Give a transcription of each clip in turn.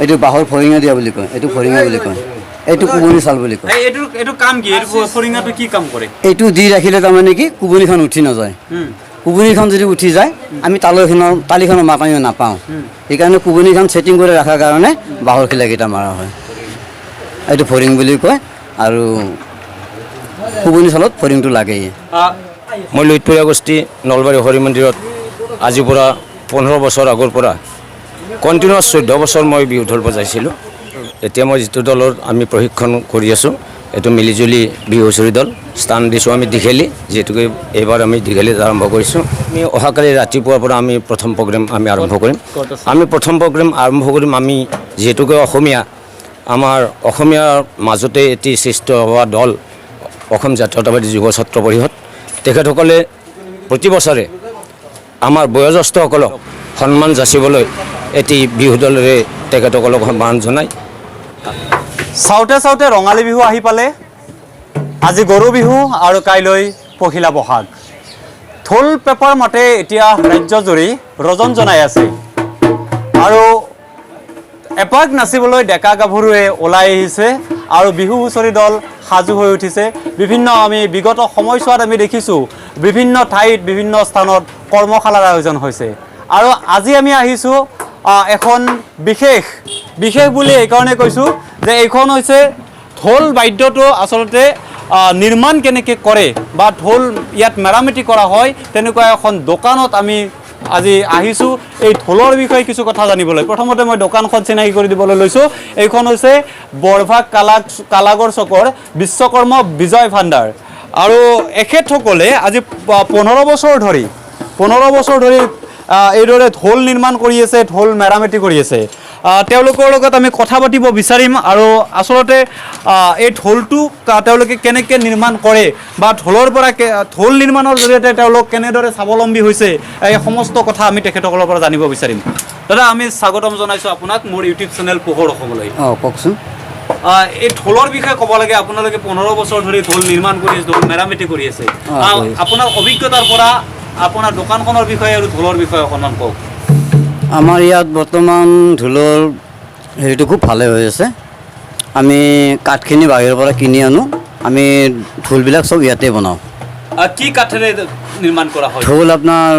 এইটো বাঁহৰ ফৰিঙা দিয়া বুলি কয়, এইটো ফৰিঙা বুলি কয়, এইটো কুবনি চাল বুলি কয়। এইটো কাম কি? এইটো ফৰিঙাটো কি কাম কৰে? এইটো দি ৰাখিলে তাৰমানে কি কুবনিখন উঠি নাযায়। কুবনিখন যদি উঠি যায় আমি তালিখনৰ মাক আমি নাপাওঁ, সেইকাৰণে কুবনিখন ছেটিং কৰি ৰখাৰ কাৰণে বাঁহৰ খিলাকেইটা মাৰা হয়। এইটো ফৰিং বুলি কয় আৰু কুবনি চালত ফৰিংটো লাগেই। মই লুইতপুৰীয়া গোষ্ঠী নলবাৰী হৰি মন্দিৰত আজিৰ পৰা 15 বছৰ আগৰ পৰা কণ্টিনিউৱাছ 14 বছৰ মই বিহু ঢোল বজাইছিলোঁ। এতিয়া মই যিটো দলত আমি প্ৰশিক্ষণ কৰি আছোঁ এইটো মিলিজুলি বিহু হুঁচৰি দল। স্থান দিছোঁ আমি দীঘেলী, যিহেতুকে এইবাৰ আমি দীঘেলীত আৰম্ভ কৰিছোঁ। আমি অহাকালি ৰাতিপুৱাৰ পৰা আমি প্ৰথম প্ৰগ্ৰেম আমি আৰম্ভ কৰিম। আমি যিহেতুকে অসমীয়া, আমাৰ অসমীয়াৰ মাজতে এটি সৃষ্ট হোৱা দল অসম জাতীয়তাবাদী যুৱ ছাত্ৰ পৰিষদ। তেখেতসকলে প্ৰতি বছৰে আমাৰ বয়োজ্যেষ্ঠসকলক সন্মান যাচিবলৈ এটি বিহু দলেৰে তেখেতসকলক সন্মান জনায়। চাওঁতে চাওঁতে ৰঙালী বিহু আহি পালে। আজি গৰু বিহু আৰু কাইলৈ পহিলা বহাগ। ঢোল পেপাৰ মাতে এতিয়া ৰাজ্যজুৰি ৰজন জনাই আছে আৰু এপাক নাচিবলৈ ডেকা গাভৰুৱে ওলাই আহিছে আৰু বিহু হুঁচৰি দল সাজু হৈ উঠিছে। আমি বিগত সময়ছোৱাত আমি দেখিছোঁ বিভিন্ন ঠাইত বিভিন্ন স্থানত কৰ্মশালাৰ আয়োজন হৈছে আৰু আজি আমি আহিছোঁ এখন বিশেষ বুলি এইকাৰণে কৈছোঁ যে এইখন হৈছে ঢোল বাদ্যটো আচলতে নিৰ্মাণ কেনেকৈ কৰে বা ঢোল ইয়াত মেৰামতি কৰা হয় তেনেকুৱা এখন দোকানত আমি আজি আহিছোঁ এই ঢোলৰ বিষয়ে কিছু কথা জানিবলৈ। প্ৰথমতে মই দোকানখন চিনাকি কৰি দিবলৈ লৈছোঁ। এইখন হৈছে বৰভাগ কালাগৰ চকৰ বিশ্বকৰ্ম বিজয় ভাণ্ডাৰ আৰু এখেতসকলে আজি 15 বছৰ ধৰি এইদৰে ঢোল নিৰ্মাণ কৰি আছে, ঢোল মেৰামতি কৰি আছে। তেওঁলোকৰ লগত আমি কথা পাতিব বিচাৰিম আৰু আচলতে এই ঢোলটো তেওঁলোকে কেনেকৈ নিৰ্মাণ কৰে বা ঢোলৰ পৰা ঢোল নিৰ্মাণৰ জৰিয়তে তেওঁলোক কেনেদৰে স্বাৱলম্বী হৈছে এই সমস্ত কথা আমি তেখেতসকলৰ পৰা জানিব বিচাৰিম। দাদা, আমি স্বাগতম জনাইছোঁ আপোনাক মোৰ ইউটিউব চেনেল পোহৰ অসমলৈ। কওকচোন। এই ঢোলৰ বিষয়ে ক'ব লাগে। আপোনালোকে 15 বছৰ ধৰি ঢোল নিৰ্মাণ কৰি আছে, ঢোল মেৰামতি কৰি আছে। আপোনাৰ অভিজ্ঞতাৰ পৰা আপোনাৰ দোকানখনৰ বিষয়ে আৰু ঢোলৰ বিষয়ে অকণমান কওক। আমাৰ ইয়াত বৰ্তমান ঢোলৰ হেৰিটো খুব ভালে হৈ আছে। আমি কাঠখিনি বাহিৰৰ পৰা কিনি আনো, আমি ঢোলবিলাক চব ইয়াতে বনাওঁ। কি কাঠেৰে নিৰ্মাণ কৰা হয়? ঢোল আপোনাৰ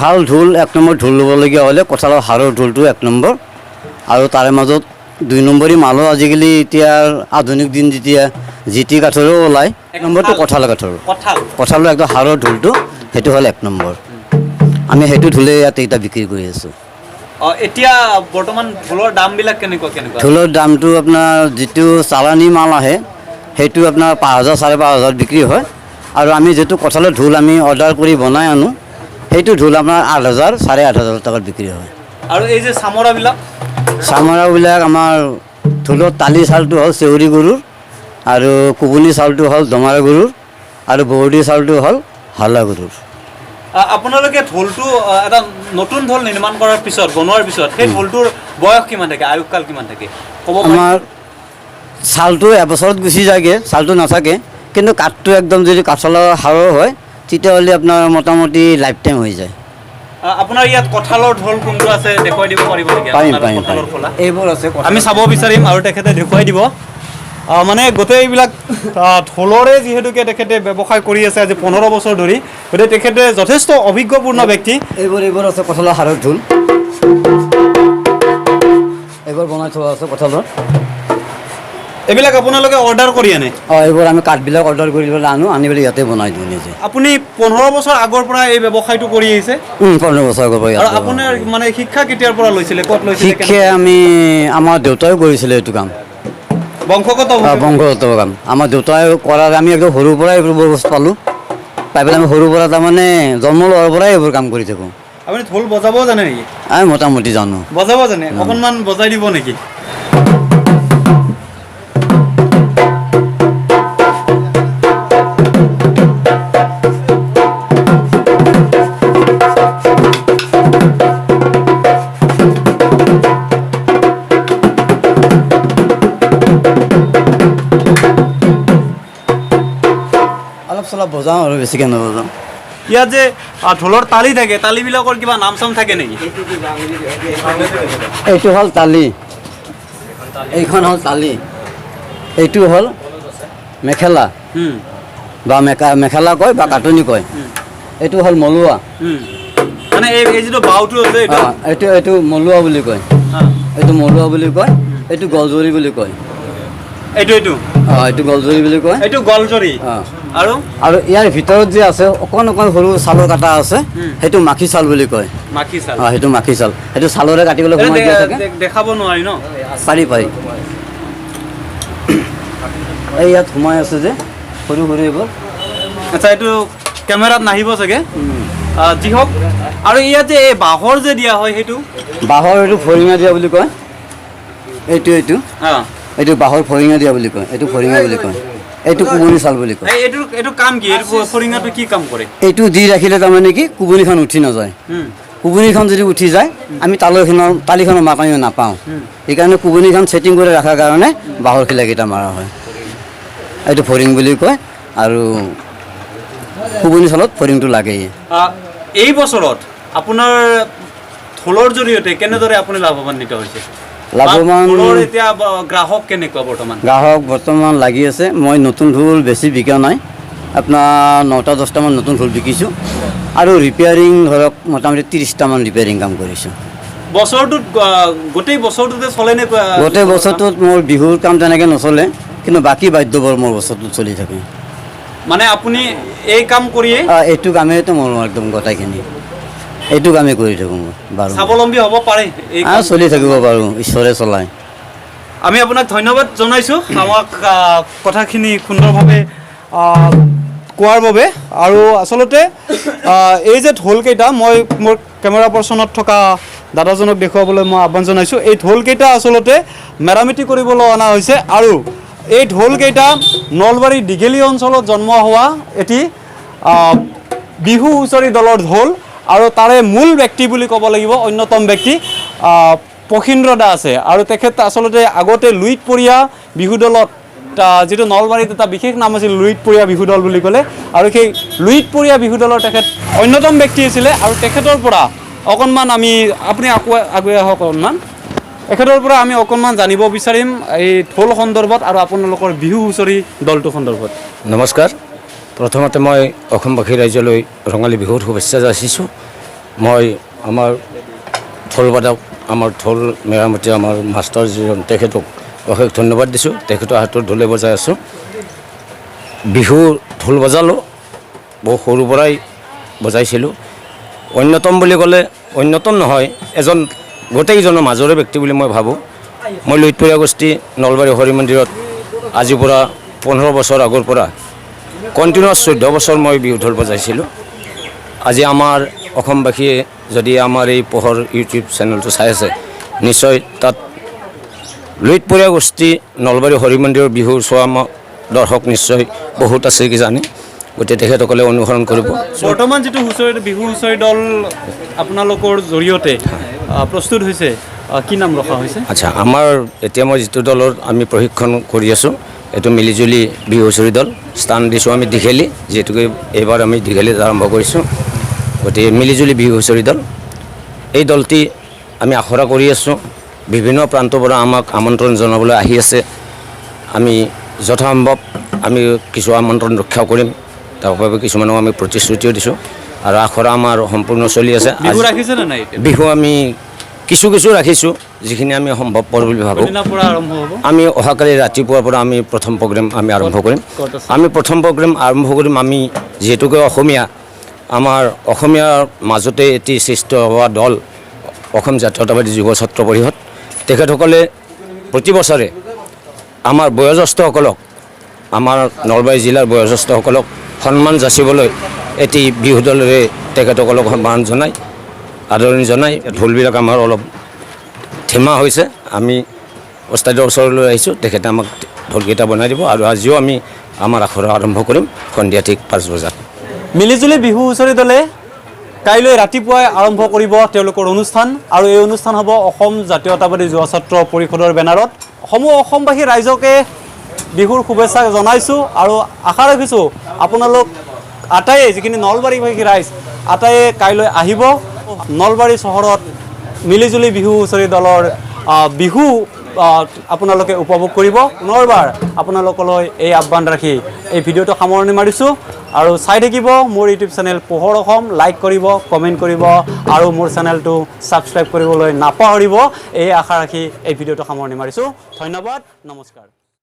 ভাল ঢোল 1 নম্বৰ ঢোল ল'বলগীয়া হ'লে কঁঠালৰ হাড়ৰ ঢোলটো 1 নম্বৰ আৰু তাৰে মাজত 2 নম্বৰী মালো আজিকালি এতিয়া আধুনিক দিন যেতিয়া জিটি কাঠৰো ওলায়। 1 নম্বৰটো কঁঠাল কাঠৰ, কঁঠালৰ একদম হাড়ৰ ঢোলটো, সেইটো হ'ল 1 নম্বৰ। আমি সেইটো ঢোলে ইয়াতে এতিয়া বিক্ৰী কৰি আছোঁ। এতিয়া বৰ্তমান ঢোলৰ দামবিলাক কেনেকুৱা? ঢোলৰ দামটো আপোনাৰ যিটো চালানী মাল আহে সেইটো আপোনাৰ 5,000 5,500 বিক্ৰী হয় আৰু আমি যিটো কঁঠালৰ ঢোল আমি অৰ্ডাৰ কৰি বনাই আনো সেইটো ঢোল আপোনাৰ 8,000 8,500 টকাত বিক্ৰী হয়। আৰু এই যে চামৰাবিলাক আমাৰ ঢোলৰ তালি চাউলটো হ'ল চেউৰী গৰুৰ আৰু কুবনি চাউলটো হ'ল দমাৰা গৰুৰ আৰু বৰদি চাউলটো হ'ল হালা গৰুৰ। আপোনালোকে ঢোলটো এটা নতুন ঢোল নিৰ্মাণ কৰাৰ পিছত, বনোৱাৰ পিছত সেই ঢোলটোৰ বয়স কিমান থাকে, আয়ুসকাল কিমান থাকে ক'ব? আমাৰ চাউলটো এবছৰত গুচি যায়গৈ, চাউলটো নাথাকে, কিন্তু কাঠটো একদম যদি কাঠলৰ হাড়ৰ হয় তেতিয়াহ'লে আপোনাৰ মোটামুটি লাইফ টাইম হৈ যায়। আপোনাৰ ইয়াত কঁঠালৰ ঢোল কোনটো আছে দেখুৱাই দিব পাৰিব নেকি? পাৰিম। এইবোৰ আছে, আমি চাব বিচাৰিম আৰু তেখেতে দেখুৱাই দিব। মানে গোটেইবিলাক ঢোলৰে যিহেতুকে তেখেতে ব্যৱসায় কৰি আছে আজি 15 বছৰ ধৰি, গতিকে তেখেতে যথেষ্ট অভিজ্ঞপূৰ্ণ ব্যক্তি। এইবোৰ আছে কঁঠালৰ হাড়ৰ ঢোল, এইবোৰ বনাই থোৱা আছে কঁঠালৰ। এইবিলাক আপোনালোকে অৰ্ডাৰ কৰি আনে? এইবোৰ আমি কাঠবিলাক অৰ্ডাৰ কৰি পেলাই আনি পেলাই ইয়াতে বনাই দিওঁ নিজে। আপুনি 15 বছৰ আগৰ পৰা এই ব্যৱসায়টো কৰি আহিছে? 15 বছৰ আগৰ পৰা। আৰু আপোনাৰ মানে শিক্ষা কেতিয়াৰ পৰা লৈছিলে, ক'ত লৈছিলে? শিক্ষা আমাৰ দেউতাই কৰিছিলে এইটো কাম, বংশগত কাম। আমাৰ দেউতাই কৰাৰ আমি একদম সৰুৰ পৰাই এইবোৰ বস্তু পালোঁ, পাই পেলাই আমি সৰুৰ পৰা তাৰমানে জন্ম লোৱাৰ পৰাই এইবোৰ কাম কৰি থাকোঁ। আপুনি ঢোল বজাব জানে নেকি? আমি মোটামুটি জানো। বজাব জানে? অকণমান বজাই দিব নেকি? অলপ বজাওঁ আৰু বেছিকৈ নবজাওঁ। ইয়াত যে ঢোলৰ তালি থাকে, তালিবিলাকৰ কিবা নাম চাম থাকে নেকি? এইটো হ'ল তালি, এইখন হ'ল তালি, এইটো হ'ল মেখেলা বা মেখেলা কয় বা কাটনি কয়, এইটো হ'ল মলুৱা, মানে এই যিটো বাওটো আছে এইটো মলুৱা বুলি কয়, এইটো মলুৱা বুলি কয়, এইটো গলজৰি বুলি কয়, এইটো এইটো গলজৰি বুলি কয়, এইটো গলজৰি। আৰু ইয়াৰ ভিতৰত যে আছে অকণ সৰু চালৰ কাটা আছে, সেইটো মাখি চাল বুলি কয়। মাখি চাল, সেইটো মাখি চাল, সেইটো চালৰে কাটিবলৈ সোমাই দিয়া থাকে। দেখাব নোৱাৰি ন? পাৰি। এই ইয়াত সোমাই আছে যে সৰু এইবোৰ। আচ্ছা, এইটো কেমেৰাত নাহিব চাগে, যি হওক। আৰু ইয়াত যে এই বাঁহৰ যে দিয়া হয়, সেইটো বাঁহৰ এইটো ফৰিঙা দিয়া বুলি কয়, এইটো বাঁহৰ ফৰিঙা দিয়া বুলি কয়, এইটো ফৰিঙা বুলি কয়, এইটো কুবনি চাল বুলি কয়। এইটো কাম কি? এইটো ফৰিঙাটো কি কাম কৰে? এইটো দি ৰাখিলে তাৰমানে কি কুবনিখন উঠি নাযায়। কুবনিখন যদি উঠি যায় আমি তালিখনৰ মাক আমি নাপাওঁ, সেইকাৰণে কুবনিখন ছেটিং কৰি ৰখাৰ কাৰণে বাঁহৰ খিলাকেইটা মাৰা হয়। এইটো ফৰিং বুলি কয়, আৰু কুবনি চালত ফৰিংটো লাগেই। এই বছৰত আপোনাৰ ঢোলৰ জৰিয়তে কেনেদৰে আপুনি লাভৱান্বিত হৈছে? এতিয়া গ্ৰাহক কেনেকুৱা বৰ্তমান? গ্ৰাহক বৰ্তমান লাগি আছে। মই নতুন ঢোল বেছি বিকা নাই, আপোনাৰ 9টা 10টামান নতুন ঢোল বিকিছোঁ, আৰু ৰিপেয়াৰিং ধৰক মোটামুটি 30টামান ৰিপেয়াৰিং কাম কৰিছোঁ। বছৰটোত গোটেই বছৰটোতে চলেনে? গোটেই বছৰটোত মোৰ বিহুৰ কাম তেনেকৈ নচলে, কিন্তু বাকী বাদ্যবোৰ মোৰ বছৰটোত চলি থাকে। মানে আপুনি এই কাম কৰিয়ে? এইটো কামেইতো মোৰ একদম গোটেইখিনি, এইটো কামেই কৰি থাকোঁ মই বাৰু। স্বাৱলম্বী হ'ব পাৰে? চলি থাকিব পাৰোঁ, ঈশ্বৰে চলায়। আমি আপোনাক ধন্যবাদ জনাইছোঁ আমাক কথাখিনি সুন্দৰভাৱে কোৱাৰ বাবে। আৰু আচলতে এই যে ঢোলকেইটা, মই মোৰ কেমেৰা পাৰ্চনত থকা দাদাজনক দেখুৱাবলৈ মই আহ্বান জনাইছোঁ। এই ঢোলকেইটা আচলতে মেৰামতি কৰিবলৈ অনা হৈছে, আৰু এই ঢোলকেইটা নলবাৰী দীঘেলী অঞ্চলত জন্ম হোৱা এটি বিহু হুঁচৰি দলৰ ঢোল, আৰু তাৰে মূল ব্যক্তি বুলি ক'ব লাগিব, অন্যতম ব্যক্তি পখীন্দ্ৰ দা আছে। আৰু তেখেত আচলতে আগতে লুইতপৰীয়া বিহু দলত, যিটো নলবাৰীত এটা বিশেষ নাম আছিল লুইতপৰীয়া বিহু দল বুলি ক'লে, আৰু সেই লুইতপৰীয়া বিহু দলৰ তেখেত অন্যতম ব্যক্তি আছিলে। আৰু তেখেতৰ পৰা অকণমান আপুনি আগুৱাই আহক অকণমান, এখেতৰ পৰা আমি অকণমান জানিব বিচাৰিম এই ঢোল সন্দৰ্ভত আৰু আপোনালোকৰ বিহু হুঁচৰি দলটো সন্দৰ্ভত। নমস্কাৰ। প্ৰথমতে মই অসমবাসী ৰাইজলৈ ৰঙালী বিহুৰ শুভেচ্ছা যাচিছোঁ। মই আমাৰ ঢোলবাদক, আমাৰ ঢোল মেৰামতি আমাৰ মাষ্টাৰ যিজন, তেখেতক অশেষ ধন্যবাদ দিছোঁ। তেখেতৰ হাতৰ ঢোলে বজাই আছোঁ। বিহু ঢোল বজালোঁ, বহু সৰুৰ পৰাই বজাইছিলোঁ। অন্যতম বুলি ক'লে অন্যতম নহয়, এজন গোটেইজনৰ মাজৰে ব্যক্তি বুলি মই ভাবোঁ। মই লুইতপৰীয়া গোষ্ঠী নলবাৰী হৰি মন্দিৰত আজিৰ পৰা 15 বছৰ আগৰ পৰা কণ্টিনিউৱাছ 14 বছৰ মই বিহু ঢোল বজাইছিলোঁ। আজি আমাৰ অসমবাসীয়ে যদি আমাৰ এই পোহৰ ইউটিউব চেনেলটো চাই আছে, নিশ্চয় তাত লুইতপৰীয়া গোষ্ঠী নলবাৰী হৰি মন্দিৰৰ বিহু চোৱা দৰ্শক নিশ্চয় বহুত আছে কিজানি, গতিকে তেখেতসকলে অনুসৰণ কৰিব। বৰ্তমান যিটো বিহু হুঁচৰি দল আপোনালোকৰ জৰিয়তে প্ৰস্তুত হৈছে, কি নাম ৰখা হৈছে? আচ্ছা, আমাৰ এতিয়া মই যিটো দলৰ আমি প্ৰশিক্ষণ কৰি আছোঁ, এইটো মিলিজুলি বিহু হুঁচৰি দল। স্থান দিছোঁ আমি দীঘেলী, যিহেতুকে এইবাৰ আমি দীঘেলীত আৰম্ভ কৰিছোঁ। গতিকে মিলিজুলি বিহু হুঁচৰি দল, এই দলটি আমি আখৰা কৰি আছোঁ। বিভিন্ন প্ৰান্তৰ পৰা আমাক আমন্ত্ৰণ জনাবলৈ আহি আছে। আমি যথাসম্ভৱ আমি কিছু আমন্ত্ৰণ ৰক্ষা কৰিম, তাৰ বাবে কিছুমানক আমি প্ৰতিশ্ৰুতিও দিছোঁ। আৰু আখৰা আমাৰ সম্পূৰ্ণ চলি আছে। বিহু ৰাখিছেনে নাই? বিহু আমি কিছু ৰাখিছোঁ, যিখিনি আমি সম্ভৱপৰ বুলি ভাবোঁ। আমি অহাকালি ৰাতিপুৱাৰ পৰা আমি প্ৰথম প্ৰগ্ৰেম আমি আৰম্ভ কৰিম। আমি যিহেতুকে অসমীয়া, আমাৰ অসমীয়াৰ মাজতে এটি সৃষ্টি হোৱা দল অসম জাতীয়তাবাদী যুৱ ছাত্ৰ পৰিষদ, তেখেতসকলে প্ৰতি বছৰে আমাৰ বয়োজ্যেষ্ঠসকলক, আমাৰ নলবাৰী জিলাৰ বয়োজ্যেষ্ঠসকলক সন্মান যাচিবলৈ এটি বিহু দলেৰে তেখেতসকলক সন্মান জনাই, আদৰণি জনাই। ঢোলবিলাক আমাৰ অলপ ধেমা হৈছে, আমি ওস্তাদৰ ওচৰলৈ আহিছোঁ, তেখেতে আমাক ঢোলকেইটা বনাই দিব। আৰু আজিও আমি আমাৰ আখৰা আৰম্ভ কৰিম সন্ধিয়া ঠিক 5 বজাত। মিলিজুলি বিহু হুঁচৰি দলে কাইলৈ ৰাতিপুৱাই আৰম্ভ কৰিব তেওঁলোকৰ অনুষ্ঠান, আৰু এই অনুষ্ঠান হ'ব অসম জাতীয়তাবাদী যুৱ ছাত্ৰ পৰিষদৰ বেনাৰত। সমূহ অসমবাসী ৰাইজকে বিহুৰ শুভেচ্ছা জনাইছোঁ, আৰু আশা ৰাখিছোঁ আপোনালোক আটাইয়ে, যিখিনি নলবাৰীবাসী ৰাইজ আটাইয়ে কাইলৈ আহিব। নলবাৰী চহৰত মিলিজুলি বিহু হুঁচৰি দলৰ বিহু আপোনালোকে উপভোগ কৰিব পুনৰবাৰ আপোনালোকলৈ এই আহ্বান ৰাখি এই ভিডিঅ'টো সামৰণি মাৰিছোঁ আৰু চাই থাকিব মোৰ ইউটিউব চেনেল পোহৰ অসম লাইক কৰিব কমেণ্ট কৰিব আৰু মোৰ চেনেলটো ছাবস্ক্ৰাইব কৰিবলৈ নাপাহৰিব এই আশা ৰাখি এই ভিডিঅ'টো সামৰণি মাৰিছোঁ ধন্যবাদ নমস্কাৰ